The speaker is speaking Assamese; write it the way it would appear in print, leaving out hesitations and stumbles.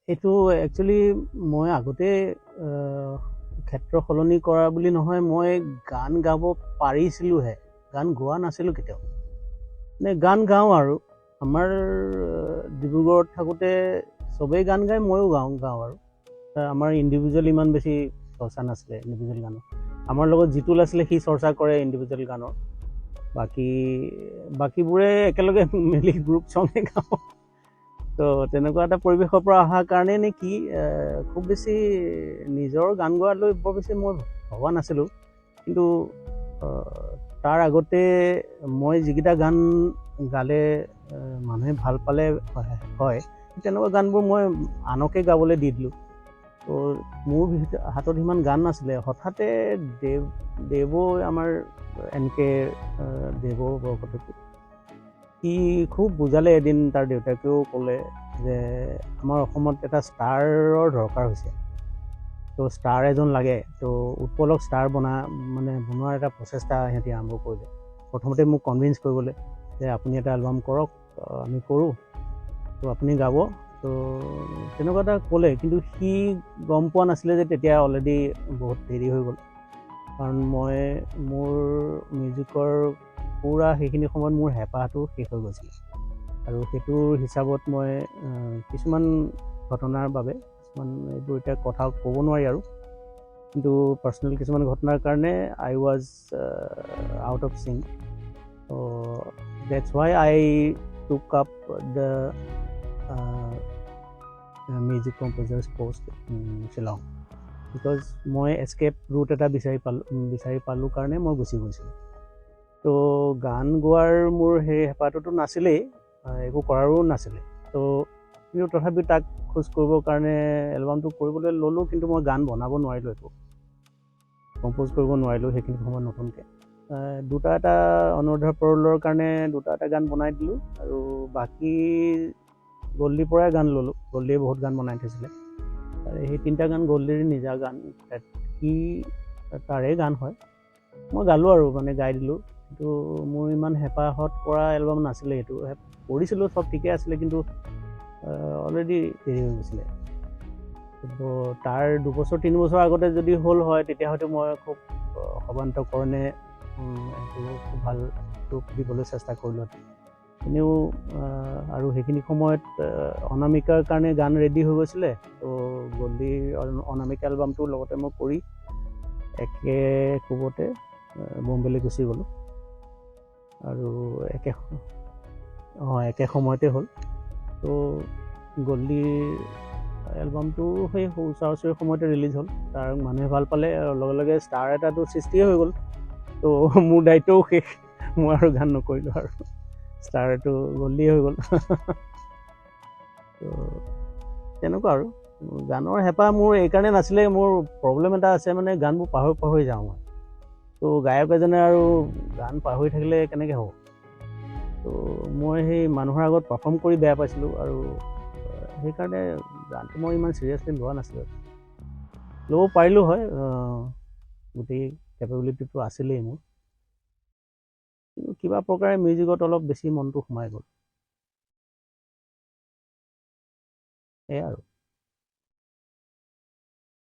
এইটো একচুৱেলি মই আগতে ক্ষেত্ৰ সলনি কৰা বুলি নহয়, মই গান গাব পাৰিছিলোঁহে, গান গোৱা নাছিলোঁ কেতিয়াও। মানে গান গাওঁ আৰু আমাৰ ডিব্ৰুগড়ত থাকোঁতে চবেই গান গায়, ময়ো গাওঁ আৰু আমাৰ ইণ্ডিভিজুৱেল ইমান বেছি চৰ্চা নাছিলে ইণ্ডিভিজুৱেল গানৰ। আমাৰ লগত জিতুল আছিলে, সি চৰ্চা কৰে ইণ্ডিভিজুৱেল গানৰ। বাকীবোৰে একেলগে মিলি গ্ৰুপ চঙে গাওঁ। তো তেনেকুৱা এটা পৰিৱেশৰ পৰা অহাৰ কাৰণে নে কি, খুব বেছি নিজৰ গান গোৱালৈ বৰ বেছি মই ভবা নাছিলোঁ। কিন্তু তাৰ আগতে মই যিকেইটা গান গালে মানুহে ভাল পালে হয়, তেনেকুৱা গানবোৰ মই আনকে গাবলৈ দি দিলোঁ। তো মোৰ হাতত সিমান গান নাছিলে। হঠাতে দেৱ আমাৰ এনেকৈ দেৱ বৰকটকী, সি খুব বুজালে এদিন, তাৰ দেউতাকেও ক'লে যে আমাৰ অসমত এটা ষ্টাৰৰ দৰকাৰ হৈছে, তো ষ্টাৰ এজন লাগে। তো উৎপলক ষ্টাৰ বনোৱাৰ এটা প্ৰচেষ্টা সিহঁতি আৰম্ভ কৰিলে। প্ৰথমতে মোক কনভিন্স কৰিবলৈ যে আপুনি এটা এলবাম কৰক, আমি কৰোঁ, তো আপুনি গাব। তো তেনেকুৱা এটা ক'লে, কিন্তু সি গম পোৱা নাছিলে যে তেতিয়া অলৰেডি বহুত দেৰি হৈ গ'ল। কাৰণ মই মোৰ মিউজিকৰ পূৰা সেইখিনি সময়ত মোৰ হেঁপাহটো শেষ হৈ গৈছিলে। আৰু সেইটোৰ হিচাপত মই কিছুমান ঘটনাৰ বাবে, কিছুমান এইবোৰ এতিয়া কথা ক'ব নোৱাৰি আৰু, কিন্তু পাৰ্চনেল কিছুমান ঘটনাৰ কাৰণে আই ৱাজ আউট অফ চিং। ত' that's why I took up the music composers post in Shillong, because মই এস্কেপ ৰুট এটা বিচাৰি পালোঁ কাৰণে মই গুচি গৈছিলোঁ। তো গান গোৱাৰ মোৰ সেই হেঁপাহটোতো নাছিলেই, একো কৰাৰো নাছিলে। তো কিন্তু তথাপি তাক খোজ কৰিবৰ কাৰণে এলবামটো কৰিবলৈ ল'লোঁ, কিন্তু মই গান বনাব নোৱাৰিলোঁ, একো কম্প'জ কৰিব নোৱাৰিলোঁ সেইখিনি সময়ত নতুনকৈ। দুটা এটা অনুৰাধা পৰলৰ কাৰণে দুটা এটা গান বনাই দিলোঁ, আৰু বাকী গল্ডীৰ পৰাই গান ল'লোঁ। গল্ডীয়ে বহুত গান বনাই থৈছিলে, সেই তিনিটা গান গল্ডীৰ নিজা গান, সি তাৰে গান হয়, মই গালোঁ আৰু গাই দিলোঁ। কিন্তু মোৰ ইমান হেঁপাহত কৰা এলবাম নাছিলে এইটো। কৰিছিলোঁ, চব ঠিকে আছিলে, কিন্তু অলৰেডি দেৰি হৈ গৈছিলে। তো তাৰ 2-3 বছৰ আগতে যদি হ'ল হয়, তেতিয়া হয়তো মই খুব সৰ্বান্তকৰণে এইটো খুব ভাল ৰূপ দিবলৈ চেষ্টা কৰিলোঁ। এনেও আৰু সেইখিনি সময়ত অনামিকাৰ কাৰণে গান ৰেডি হৈ গৈছিলে। তো গল্ডীৰ অনামিকা এলবামটোৰ লগতে মই কৰি একে কোবতে বম্বেলৈ গুচি গ'লোঁ, আৰু একে সময়তে হ'ল। তো গল্ডীৰ এলবামটো সেই ওচৰা-ওচৰি সময়তে ৰিলিজ হ'ল, তাৰ মানুহে ভাল পালে, আৰু লগে লগে ষ্টাৰ এটাতো সৃষ্টিয়ে হৈ গ'ল। তো মোৰ দায়িত্বও শেষ, মই আৰু গান নকৰিলোঁ, আৰু ষ্টাৰটো গল্ডীয়ে হৈ গ'ল। তো তেনেকুৱা আৰু গানৰ হেঁপাহ মোৰ এইকাৰণে নাছিলে, মোৰ প্ৰব্লেম এটা আছে, গানবোৰ পাহৰি যাওঁ মই। তো গায়ক এজনে আৰু গান পাহৰি থাকিলে কেনেকৈ হ'ব। তো মই সেই মানুহৰ আগত পাৰফৰ্ম কৰি বেয়া পাইছিলোঁ, আৰু সেইকাৰণে গানটো মই ইমান চিৰিয়াছলি লোৱা নাছিলোঁ। ল'ব পাৰিলোঁ হয়, গোটেই কেপেবিলিটিটো আছিলেই মোৰ, কিন্তু কিবা প্ৰকাৰে মিউজিকত অলপ বেছি মনটো সোমাই গ'ল, সেয়াই আৰু।